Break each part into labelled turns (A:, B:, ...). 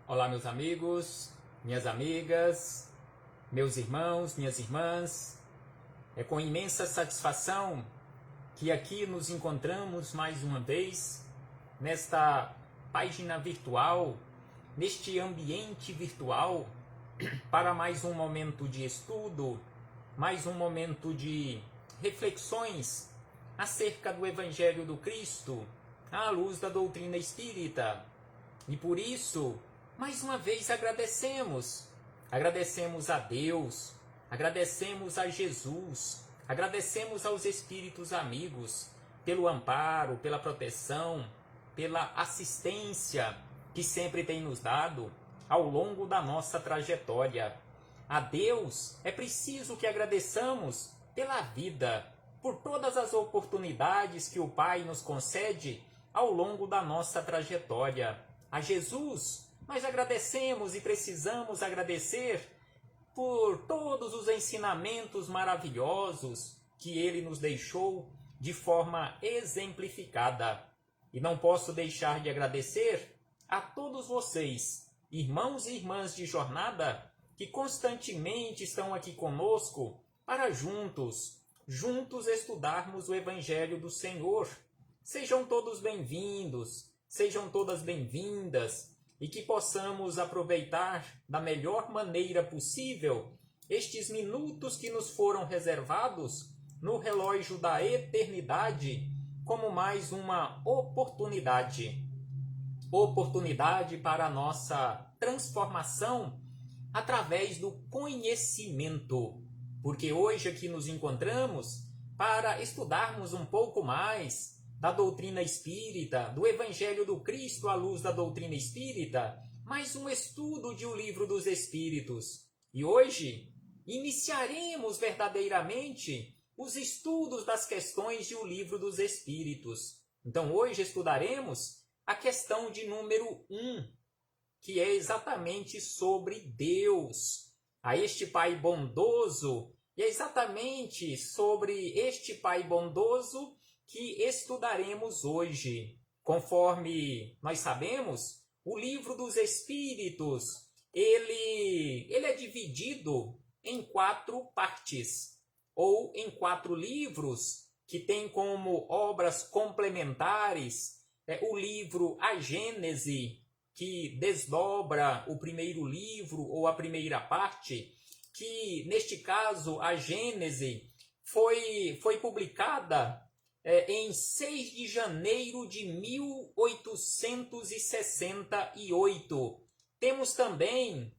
A: Olá, meus amigos, minhas amigas, meus irmãos, minhas irmãs. É com imensa satisfação que aqui nos encontramos mais uma vez nesta página virtual, neste ambiente virtual, para mais um momento de estudo, mais um momento de reflexões acerca do Evangelho do Cristo, à luz da doutrina espírita. E por isso, mais uma vez agradecemos a Deus, agradecemos a Jesus, agradecemos aos Espíritos amigos pelo amparo, pela proteção, pela assistência que sempre tem nos dado ao longo da nossa trajetória. A Deus é preciso que agradeçamos pela vida, por todas as oportunidades que o Pai nos concede ao longo da nossa trajetória. A Jesus, nós agradecemos e precisamos agradecer por todos os ensinamentos maravilhosos que Ele nos deixou de forma exemplificada. E não posso deixar de agradecer a todos vocês, irmãos e irmãs de jornada, que constantemente estão aqui conosco para juntos estudarmos o Evangelho do Senhor. Sejam todos bem-vindos, sejam todas bem-vindas, e que possamos aproveitar da melhor maneira possível estes minutos que nos foram reservados no relógio da eternidade como mais uma oportunidade para a nossa transformação através do conhecimento, porque hoje aqui nos encontramos para estudarmos um pouco mais da doutrina espírita, do Evangelho do Cristo à luz da doutrina espírita, mais um estudo de O Livro dos Espíritos. E hoje iniciaremos verdadeiramente os estudos das questões de O Livro dos Espíritos. Então hoje estudaremos a questão de número 1, que é exatamente sobre Deus, a este Pai bondoso, e é exatamente sobre este Pai bondoso que estudaremos hoje. Conforme nós sabemos, o Livro dos Espíritos, ele é dividido em 4 partes, ou em 4 livros, que tem como obras complementares o livro A Gênese, que desdobra o primeiro livro, ou a primeira parte, que, neste caso, a Gênese foi publicada em 6 de janeiro de 1868. Temos também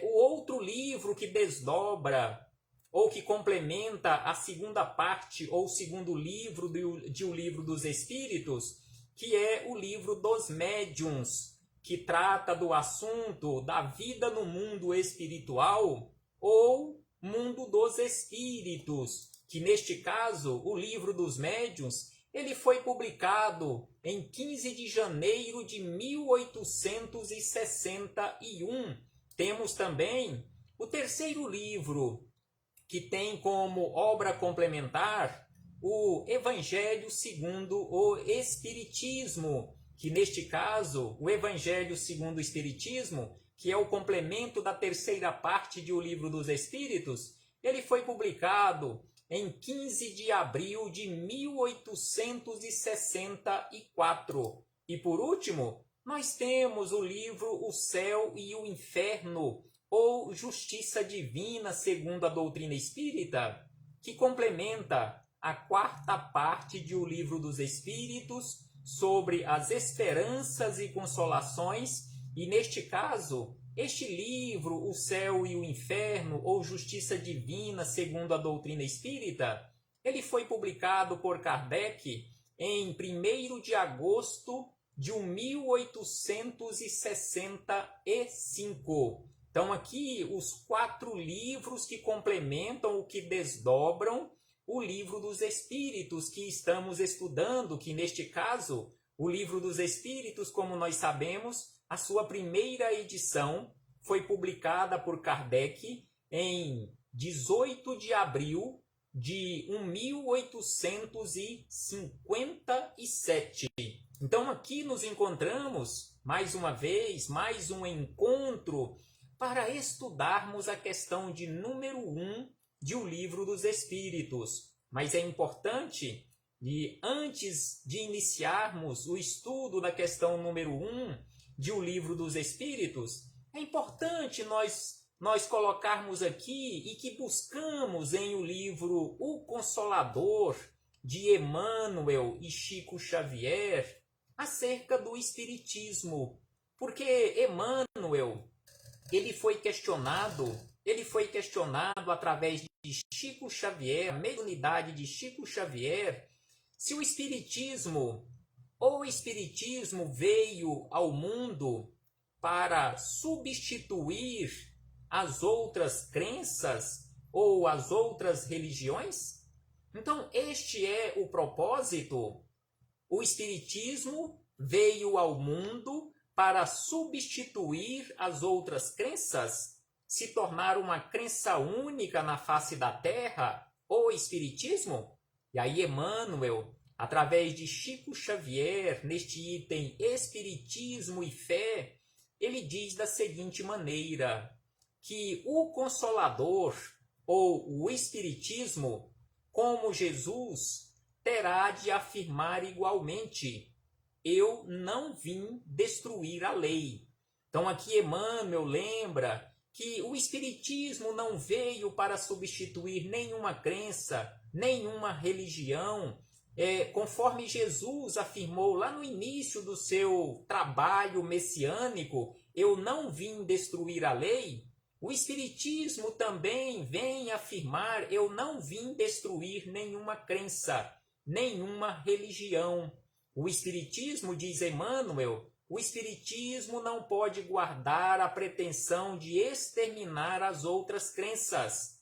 A: o outro livro que desdobra ou que complementa a segunda parte ou segundo livro de O Livro dos Espíritos, que é o Livro dos Médiuns, que trata do assunto da vida no mundo espiritual ou mundo dos espíritos, que neste caso, o Livro dos Médiuns, ele foi publicado em 15 de janeiro de 1861. Temos também o terceiro livro, que tem como obra complementar o Evangelho segundo o Espiritismo, que neste caso, o Evangelho segundo o Espiritismo, que é o complemento da terceira parte de O Livro dos Espíritos, ele foi publicado em 15 de abril de 1864. E por último, nós temos o livro O Céu e o Inferno, ou Justiça Divina segundo a doutrina espírita, que complementa a 4ª parte de O Livro dos Espíritos sobre as esperanças e consolações, e neste caso, este livro, O Céu e o Inferno, ou Justiça Divina segundo a doutrina espírita, ele foi publicado por Kardec em 1º de agosto de 1865. Então aqui os 4 livros que complementam ou que desdobram o Livro dos Espíritos que estamos estudando, que neste caso, o Livro dos Espíritos, como nós sabemos, a sua primeira edição foi publicada por Kardec em 18 de abril de 1857. Então aqui nos encontramos, mais uma vez, mais um encontro para estudarmos a questão de número 1 de O Livro dos Espíritos. Mas é importante, e antes de iniciarmos o estudo da questão número 1 de O Livro dos Espíritos, é importante nós colocarmos aqui e que buscamos em o livro O Consolador, de Emmanuel e Chico Xavier, acerca do Espiritismo. Porque Emmanuel, ele foi questionado através de Chico Xavier, a mediunidade de Chico Xavier, se o Espiritismo veio ao mundo para substituir as outras crenças ou as outras religiões? Então, este é o propósito. O Espiritismo veio ao mundo para substituir as outras crenças, se tornar uma crença única na face da Terra, o Espiritismo? E aí Emmanuel, através de Chico Xavier, neste item Espiritismo e Fé, ele diz da seguinte maneira, que o Consolador, ou o Espiritismo, como Jesus, terá de afirmar igualmente: eu não vim destruir a lei. Então aqui Emmanuel lembra que o Espiritismo não veio para substituir nenhuma crença, nenhuma religião. Conforme Jesus afirmou lá no início do seu trabalho messiânico, eu não vim destruir a lei. O Espiritismo também vem afirmar: eu não vim destruir nenhuma crença, nenhuma religião. O Espiritismo, diz Emmanuel, o Espiritismo não pode guardar a pretensão de exterminar as outras crenças.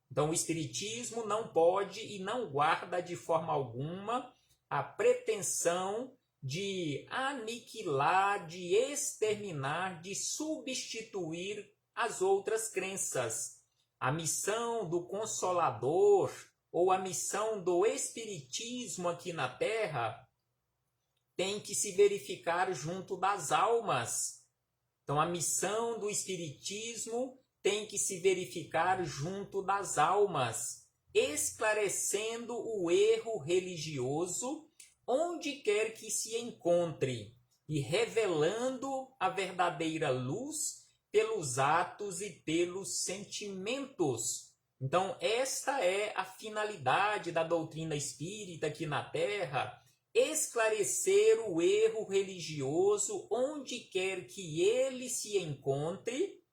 A: Então, o Espiritismo não pode e não guarda de forma alguma a pretensão de aniquilar, de exterminar, de substituir as outras crenças. A missão do Consolador ou a missão do Espiritismo aqui na Terra tem que se verificar junto das almas. Então, a missão do Espiritismo tem que se verificar junto das almas, esclarecendo o erro religioso onde quer que se encontre e revelando a verdadeira luz pelos atos e pelos sentimentos. Então, esta é a finalidade da doutrina espírita aqui na Terra, esclarecer o erro religioso onde quer que ele se encontre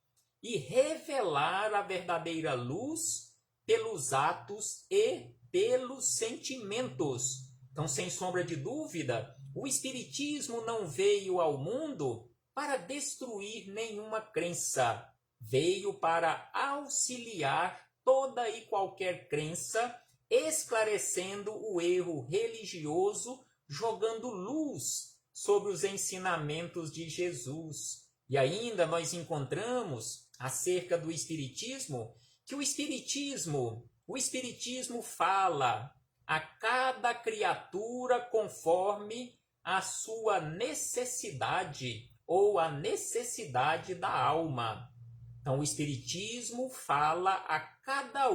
A: e revelar a verdadeira luz pelos atos e pelos sentimentos. Então, sem sombra de dúvida, o Espiritismo não veio ao mundo para destruir nenhuma crença. Veio para auxiliar toda e qualquer crença, esclarecendo o erro religioso, jogando luz sobre os ensinamentos de Jesus. E ainda nós encontramos, acerca do Espiritismo, que o Espiritismo fala a cada criatura conforme a sua necessidade ou a necessidade da alma. Então, o Espiritismo fala a cada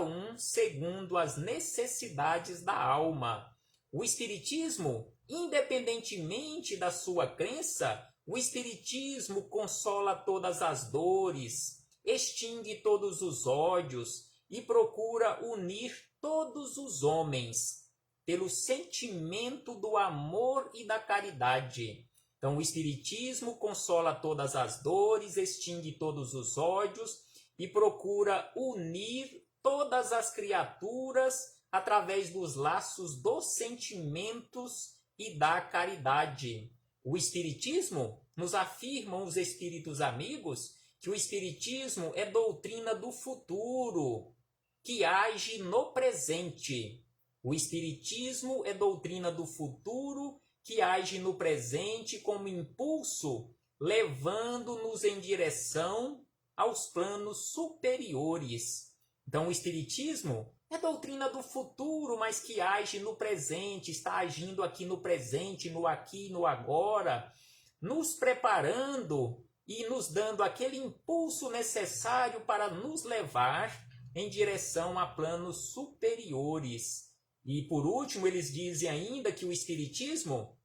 A: um segundo as necessidades da alma. O Espiritismo, independentemente da sua crença, o Espiritismo consola todas as dores, extingue todos os ódios e procura unir todos os homens pelo sentimento do amor e da caridade. Então, o Espiritismo consola todas as dores, extingue todos os ódios e procura unir todas as criaturas através dos laços dos sentimentos e da caridade. O Espiritismo, nos afirmam os espíritos amigos, que o Espiritismo é doutrina do futuro, que age no presente. O Espiritismo é doutrina do futuro, que age no presente como impulso, levando-nos em direção aos planos superiores. Então, o Espiritismo é doutrina do futuro, mas que age no presente, está agindo aqui no presente, no aqui, no agora, nos preparando e nos dando aquele impulso necessário para nos levar em direção a planos superiores. E por último, eles dizem ainda que o Espiritismo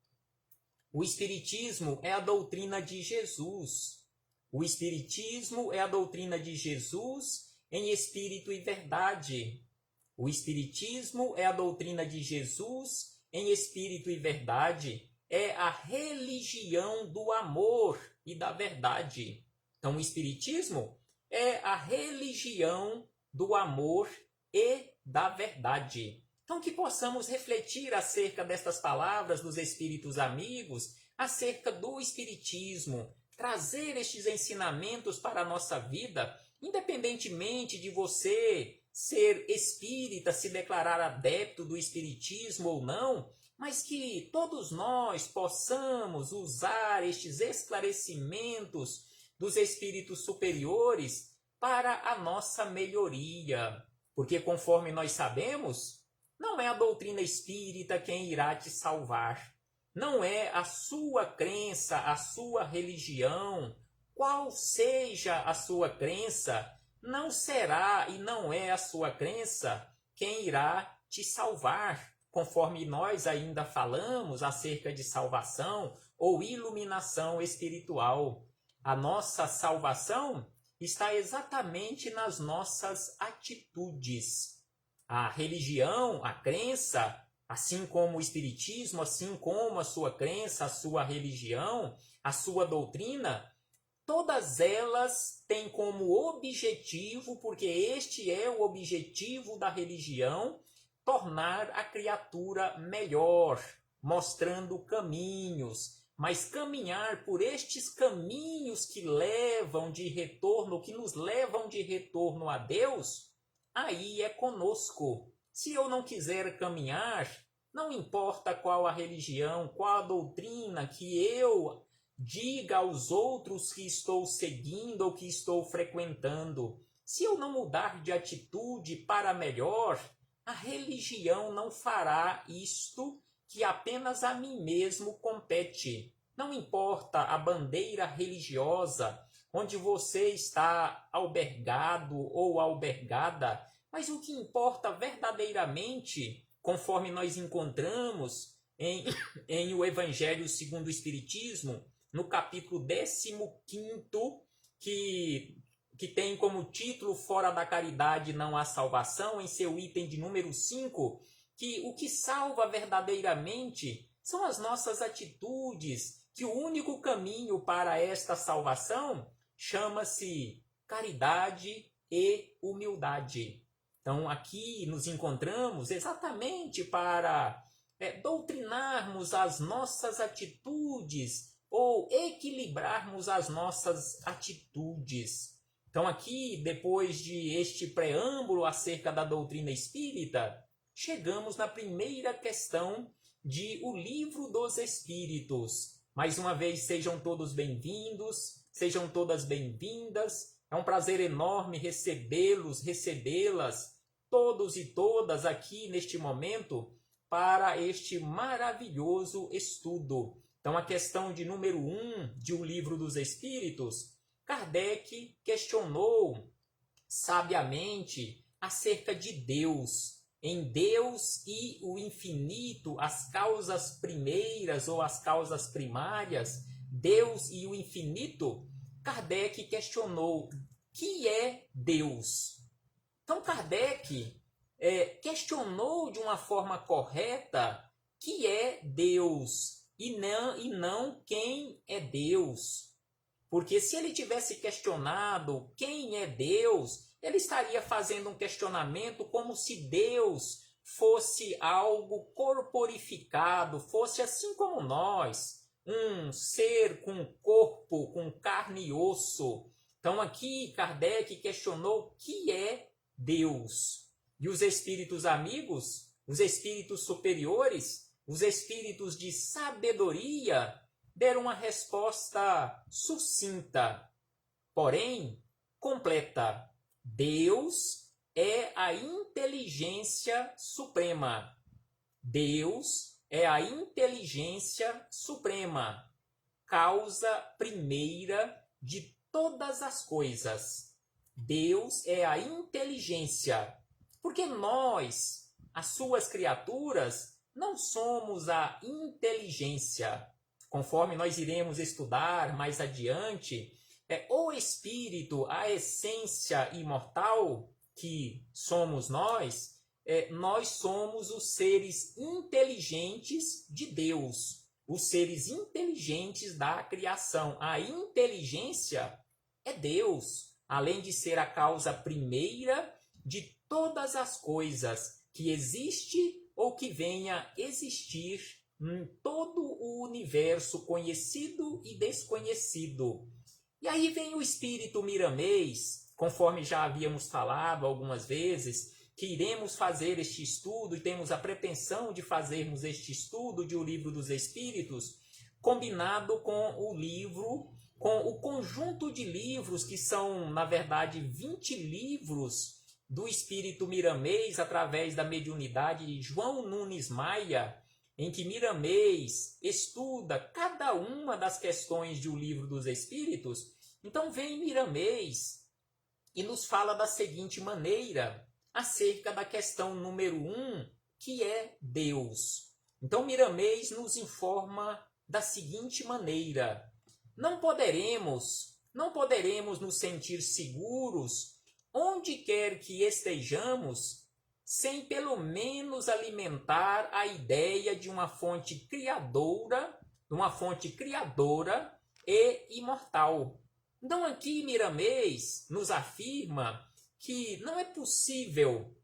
A: é a doutrina de Jesus. O Espiritismo é a doutrina de Jesus em espírito e verdade. O Espiritismo é a doutrina de Jesus em espírito e verdade. É a religião do amor e da verdade. Então, o Espiritismo é a religião do amor e da verdade. Então, que possamos refletir acerca destas palavras dos Espíritos amigos, acerca do Espiritismo, trazer estes ensinamentos para a nossa vida, independentemente de você ser espírita, se declarar adepto do Espiritismo ou não, mas que todos nós possamos usar estes esclarecimentos dos Espíritos superiores para a nossa melhoria. Porque, conforme nós sabemos, não é a doutrina espírita quem irá te salvar. Não é a sua crença, a sua religião, qual seja a sua crença, não será e não é a sua crença quem irá te salvar, conforme nós ainda falamos acerca de salvação ou iluminação espiritual. A nossa salvação está exatamente nas nossas atitudes. A religião, a crença, assim como o Espiritismo, assim como a sua crença, a sua religião, a sua doutrina, todas elas têm como objetivo, porque este é o objetivo da religião, tornar a criatura melhor, mostrando caminhos, mas caminhar por estes caminhos que levam de retorno, que nos levam de retorno a Deus, aí é conosco. Se eu não quiser caminhar, não importa qual a religião, qual a doutrina que eu diga aos outros que estou seguindo ou que estou frequentando. Se eu não mudar de atitude para melhor, a religião não fará isto que apenas a mim mesmo compete. Não importa a bandeira religiosa onde você está albergado ou albergada, mas o que importa verdadeiramente, conforme nós encontramos em o Evangelho segundo o Espiritismo, no capítulo 15º, que tem como título Fora da Caridade não há salvação, em seu item de número 5, que o que salva verdadeiramente são as nossas atitudes, que o único caminho para esta salvação chama-se caridade e humildade. Então, aqui nos encontramos exatamente para doutrinarmos as nossas atitudes ou equilibrarmos as nossas atitudes. Então, aqui, depois de este preâmbulo acerca da doutrina espírita, chegamos na primeira questão de O Livro dos Espíritos. Mais uma vez, sejam todos bem-vindos, sejam todas bem-vindas. É um prazer enorme recebê-las, todos e todas aqui neste momento, para este maravilhoso estudo. Então, a questão de número 1 de O Livro dos Espíritos, Kardec questionou sabiamente acerca de Deus. Em Deus e o infinito, as causas primeiras ou as causas primárias, Deus e o infinito, Kardec questionou: que é Deus? Então, Kardec questionou de uma forma correta que é Deus e não quem é Deus. Porque se ele tivesse questionado quem é Deus, ele estaria fazendo um questionamento como se Deus fosse algo corporificado, fosse assim como nós, um ser com corpo, com carne e osso. Então aqui Kardec questionou o que é Deus. E os espíritos amigos, os espíritos superiores, os espíritos de sabedoria, deram uma resposta sucinta, porém completa. Deus é a inteligência suprema. Deus é a inteligência suprema, causa primeira de todas as coisas. Deus é a inteligência, porque nós, as suas criaturas, não somos a inteligência. Conforme nós iremos estudar mais adiante, o espírito, a essência imortal que somos nós, nós somos os seres inteligentes de Deus, os seres inteligentes da criação. A inteligência é Deus, além de ser a causa primeira de todas as coisas que existe ou que venha a existir em todo o universo conhecido e desconhecido. E aí vem o espírito miramês, conforme já havíamos falado algumas vezes, que iremos fazer este estudo e temos a pretensão de fazermos este estudo de O Livro dos Espíritos, combinado com o livro, com o conjunto de livros que são, na verdade, 20 livros do espírito miramês através da mediunidade de João Nunes Maia, em que Miramês estuda cada uma das questões de O Livro dos Espíritos. Então vem Miramês e nos fala da seguinte maneira, acerca da questão número 1, que é Deus. Então Miramês nos informa da seguinte maneira: não poderemos nos sentir seguros onde quer que estejamos sem pelo menos alimentar a ideia de uma fonte criadora e imortal. Então aqui Miramês nos afirma que não é possível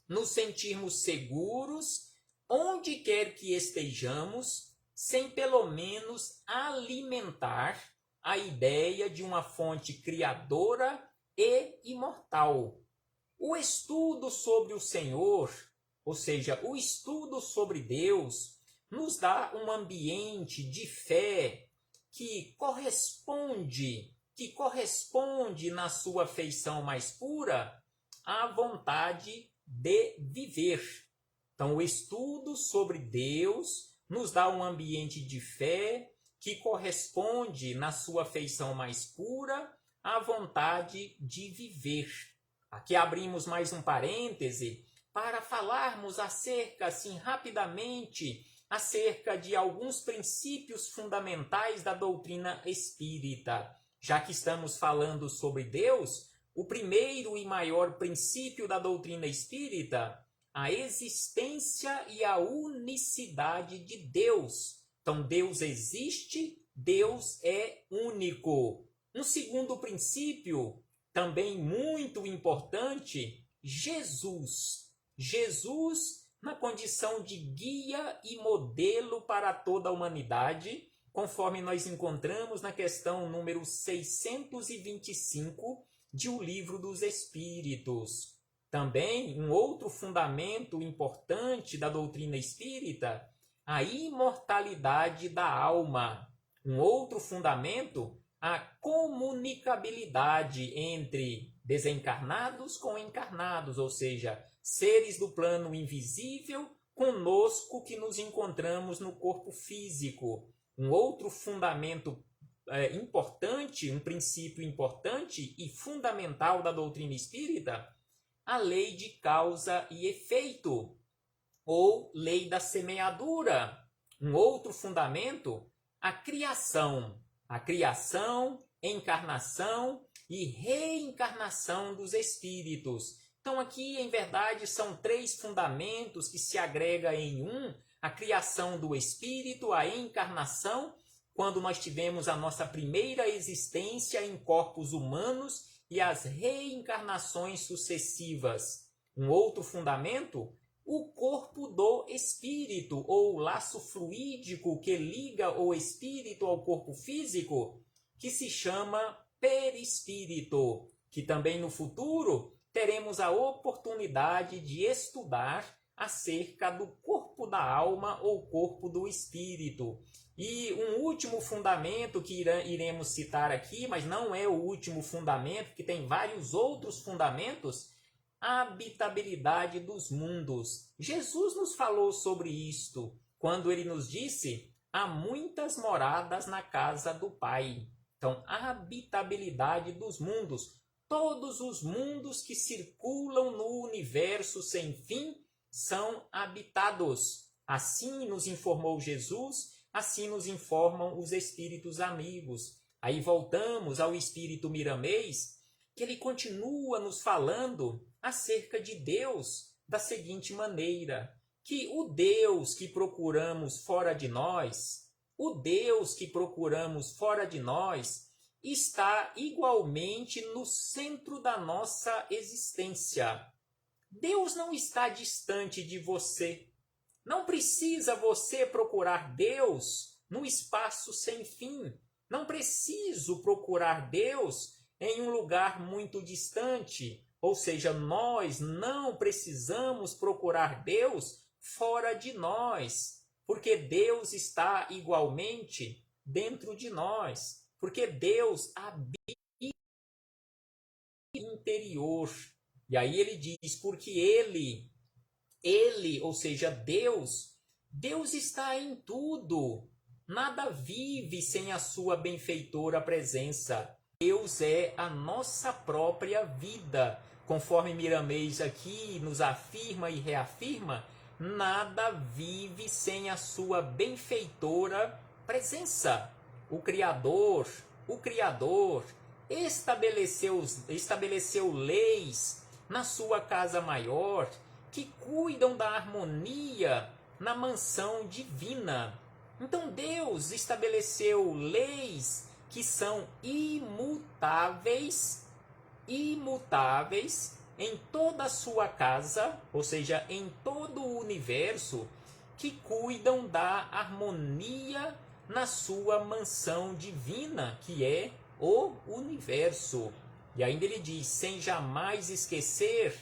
A: nos sentirmos seguros onde quer que estejamos sem pelo menos alimentar a ideia de uma fonte criadora e imortal. O estudo sobre o Senhor, ou seja, o estudo sobre Deus, nos dá um ambiente de fé que corresponde na sua feição mais pura à vontade de viver. Então, o estudo sobre Deus nos dá um ambiente de fé que corresponde na sua feição mais pura à vontade de viver. Aqui abrimos mais um parêntese para falarmos acerca, assim, rapidamente, acerca de alguns princípios fundamentais da doutrina espírita. Já que estamos falando sobre Deus, o primeiro e maior princípio da doutrina espírita, a existência e a unicidade de Deus. Então, Deus existe, Deus é único. Um segundo princípio, também muito importante, Jesus. Jesus na condição de guia e modelo para toda a humanidade, conforme nós encontramos na questão número 625 de O Livro dos Espíritos. Também um outro fundamento importante da doutrina espírita, a imortalidade da alma. Um outro fundamento, a comunicabilidade entre desencarnados com encarnados, ou seja, seres do plano invisível conosco que nos encontramos no corpo físico. Um outro fundamento importante, um princípio importante e fundamental da doutrina espírita, a lei de causa e efeito, ou lei da semeadura. Um outro fundamento, a criação, encarnação e reencarnação dos espíritos. Então aqui, em verdade, são 3 fundamentos que se agregam em um: a criação do espírito, a encarnação, quando nós tivemos a nossa primeira existência em corpos humanos, e as reencarnações sucessivas. Um outro fundamento, o corpo do espírito, ou o laço fluídico que liga o espírito ao corpo físico, que se chama perispírito, que também no futuro teremos a oportunidade de estudar acerca do corpo da alma ou corpo do espírito. E um último fundamento que iremos citar aqui, mas não é o último fundamento, que tem vários outros fundamentos, habitabilidade dos mundos. Jesus nos falou sobre isto quando ele nos disse: há muitas moradas na casa do Pai. Então, a habitabilidade dos mundos. Todos os mundos que circulam no universo sem fim são habitados. Assim nos informou Jesus, assim nos informam os espíritos amigos. Aí voltamos ao espírito miramês, que ele continua nos falando acerca de Deus da seguinte maneira: que o Deus que procuramos fora de nós, o Deus que procuramos fora de nós, está igualmente no centro da nossa existência. Deus não está distante de você. Não precisa você procurar Deus no espaço sem fim. Não preciso procurar Deus em um lugar muito distante. Ou seja, nós não precisamos procurar Deus fora de nós, porque Deus está igualmente dentro de nós, porque Deus habita no interior. E aí ele diz, porque ele, ou seja, Deus está em tudo. Nada vive sem a sua benfeitora presença. Deus é a nossa própria vida. Conforme Miramês aqui nos afirma e reafirma, nada vive sem a sua benfeitora presença. O Criador estabeleceu leis na sua casa maior que cuidam da harmonia na mansão divina. Então Deus estabeleceu leis que são imutáveis em toda a sua casa, ou seja, em todo o universo, que cuidam da harmonia na sua mansão divina, que é o universo. E ainda ele diz, sem jamais esquecer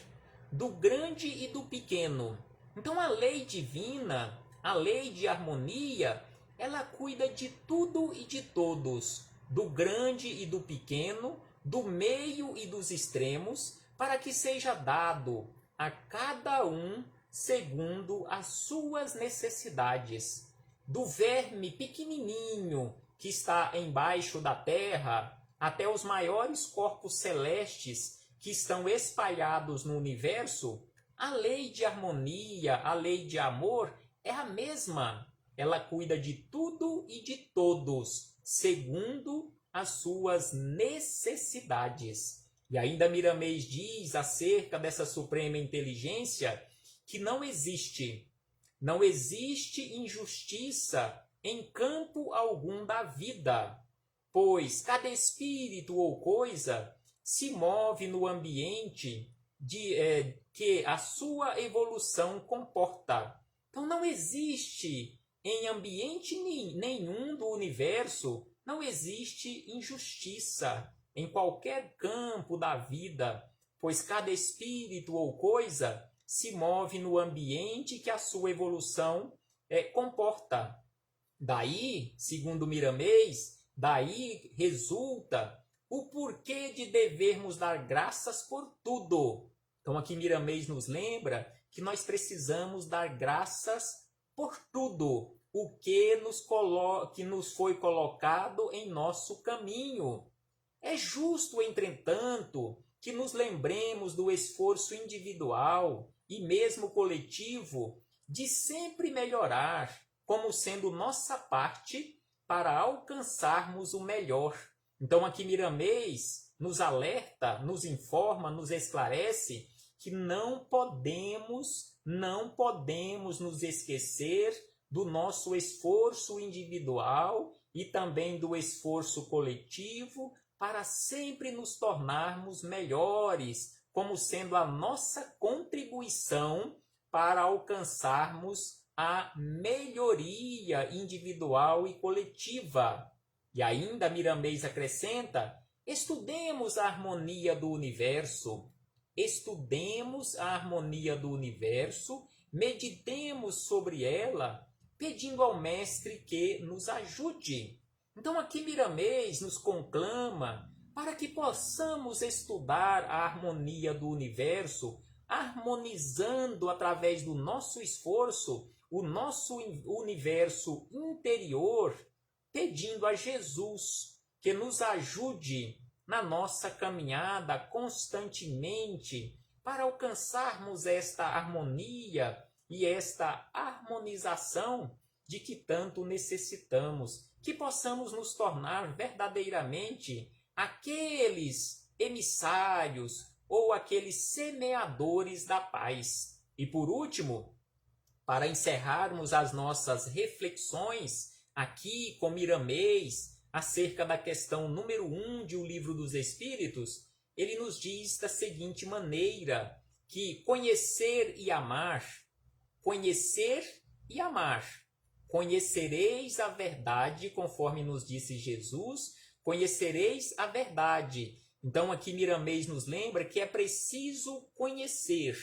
A: do grande e do pequeno. Então a lei divina, a lei de harmonia, ela cuida de tudo e de todos, do grande e do pequeno, do meio e dos extremos, para que seja dado a cada um segundo as suas necessidades. Do verme pequenininho que está embaixo da terra, até os maiores corpos celestes que estão espalhados no universo, a lei de harmonia, a lei de amor é a mesma. Ela cuida de tudo e de todos, segundo as suas necessidades. E ainda Miramês diz acerca dessa suprema inteligência que não existe injustiça em campo algum da vida, pois cada espírito ou coisa se move no ambiente que a sua evolução comporta. Então não existe em ambiente nenhum do universo, não existe injustiça em qualquer campo da vida, pois cada espírito ou coisa se move no ambiente que a sua evolução comporta. Daí, segundo Miramês, daí resulta o porquê de devermos dar graças por tudo. Então aqui Miramês nos lembra que nós precisamos dar graças por tudo o que nos foi colocado em nosso caminho. É justo, entretanto, que nos lembremos do esforço individual e mesmo coletivo de sempre melhorar, como sendo nossa parte para alcançarmos o melhor. Então aqui Miramês nos alerta, nos informa, nos esclarece que não podemos nos esquecer do nosso esforço individual e também do esforço coletivo para sempre nos tornarmos melhores, como sendo a nossa contribuição para alcançarmos a melhoria individual e coletiva. E ainda Miramês acrescenta, estudemos a harmonia do universo, meditemos sobre ela, pedindo ao Mestre que nos ajude. Então aqui Miramês nos conclama para que possamos estudar a harmonia do universo harmonizando através do nosso esforço o nosso universo interior, pedindo a Jesus que nos ajude na nossa caminhada constantemente para alcançarmos esta harmonia e esta harmonização de que tanto necessitamos, que possamos nos tornar verdadeiramente aqueles emissários ou aqueles semeadores da paz. E por último, para encerrarmos as nossas reflexões aqui com Miramês acerca da questão número 1 de O Livro dos Espíritos, ele nos diz da seguinte maneira, que conhecer e amar, conhecereis a verdade, conforme nos disse Jesus, conhecereis a verdade. Então aqui Miramês nos lembra que é preciso conhecer.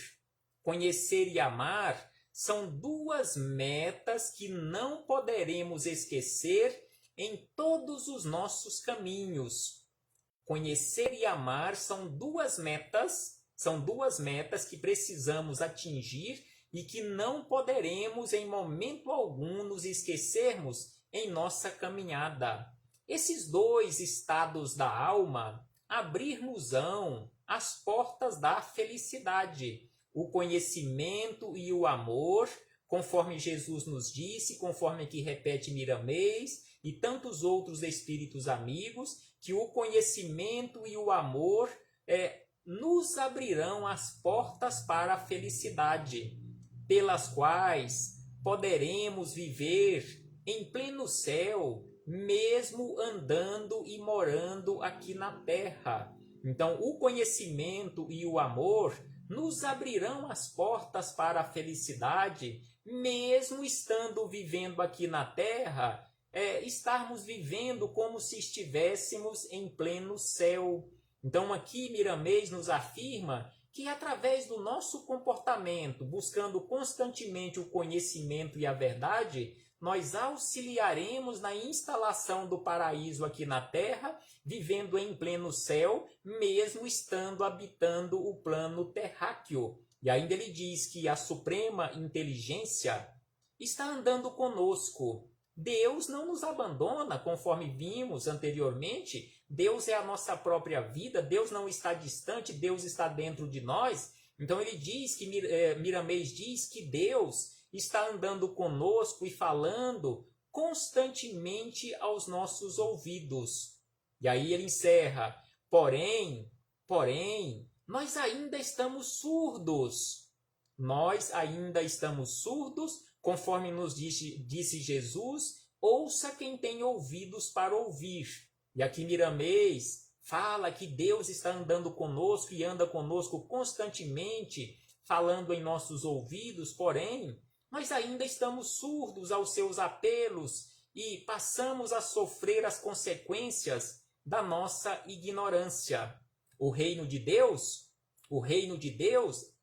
A: Conhecer e amar são duas metas que não poderemos esquecer em todos os nossos caminhos. Conhecer e amar são duas metas que precisamos atingir e que não poderemos em momento algum nos esquecermos em nossa caminhada. Esses dois estados da alma abrir-nos-ão as portas da felicidade, o conhecimento e o amor, conforme Jesus nos disse, conforme aqui repete Miramês e tantos outros espíritos amigos, que o conhecimento e o amor nos abrirão as portas para a felicidade, pelas quais poderemos viver em pleno céu, mesmo andando e morando aqui na terra. Então, o conhecimento e o amor nos abrirão as portas para a felicidade, mesmo estando vivendo aqui na terra, estarmos vivendo como se estivéssemos em pleno céu. Então aqui Miramês nos afirma que através do nosso comportamento, buscando constantemente o conhecimento e a verdade, nós auxiliaremos na instalação do paraíso aqui na terra, vivendo em pleno céu, mesmo estando habitando o plano terráqueo. E ainda ele diz que a suprema inteligência está andando conosco. Deus não nos abandona, conforme vimos anteriormente. Deus é a nossa própria vida, Deus não está distante, Deus está dentro de nós. Então ele diz que Miramês diz que Deus está andando conosco e falando constantemente aos nossos ouvidos. E aí ele encerra: porém, nós ainda estamos surdos. Nós ainda estamos surdos, conforme nos disse Jesus, ouça quem tem ouvidos para ouvir. E aqui Miramês fala que Deus está andando conosco e anda conosco constantemente, falando em nossos ouvidos, porém, nós ainda estamos surdos aos seus apelos e passamos a sofrer as consequências da nossa ignorância. O reino de Deus,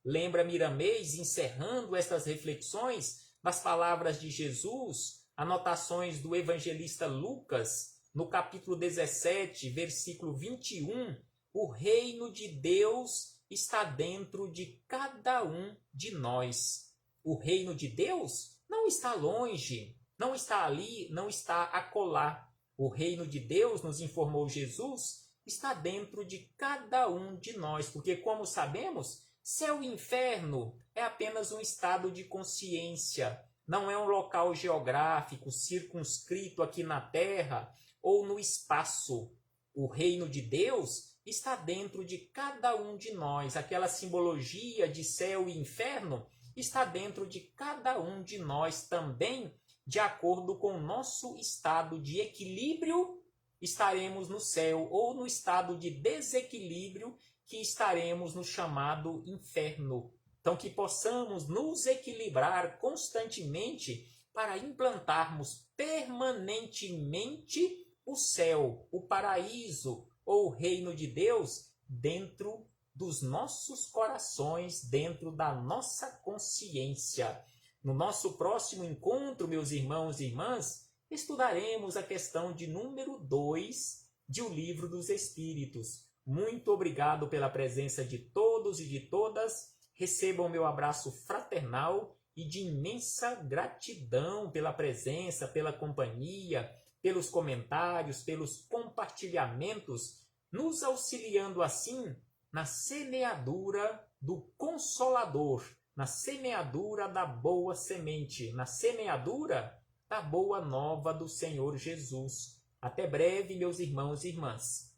A: lembra Miramês, encerrando estas reflexões, nas palavras de Jesus, anotações do evangelista Lucas, no capítulo 17, versículo 21, o reino de Deus está dentro de cada um de nós. O reino de Deus não está longe, não está ali, não está acolá. O reino de Deus, nos informou Jesus, está dentro de cada um de nós, porque, como sabemos, céu e inferno é apenas um estado de consciência, não é um local geográfico circunscrito aqui na Terra ou no espaço. O reino de Deus está dentro de cada um de nós. Aquela simbologia de céu e inferno está dentro de cada um de nós também, de acordo com o nosso estado de equilíbrio, estaremos no céu, ou no estado de desequilíbrio, que estaremos no chamado inferno. Então, que possamos nos equilibrar constantemente para implantarmos permanentemente o céu, o paraíso ou o reino de Deus dentro dos nossos corações, dentro da nossa consciência. No nosso próximo encontro, meus irmãos e irmãs, estudaremos a questão de número 2 de O Livro dos Espíritos. Muito obrigado pela presença de todos e de todas. Recebam meu abraço fraternal e de imensa gratidão pela presença, pela companhia, pelos comentários, pelos compartilhamentos, nos auxiliando assim na semeadura do Consolador, na semeadura da boa semente, na semeadura da boa nova do Senhor Jesus. Até breve, meus irmãos e irmãs.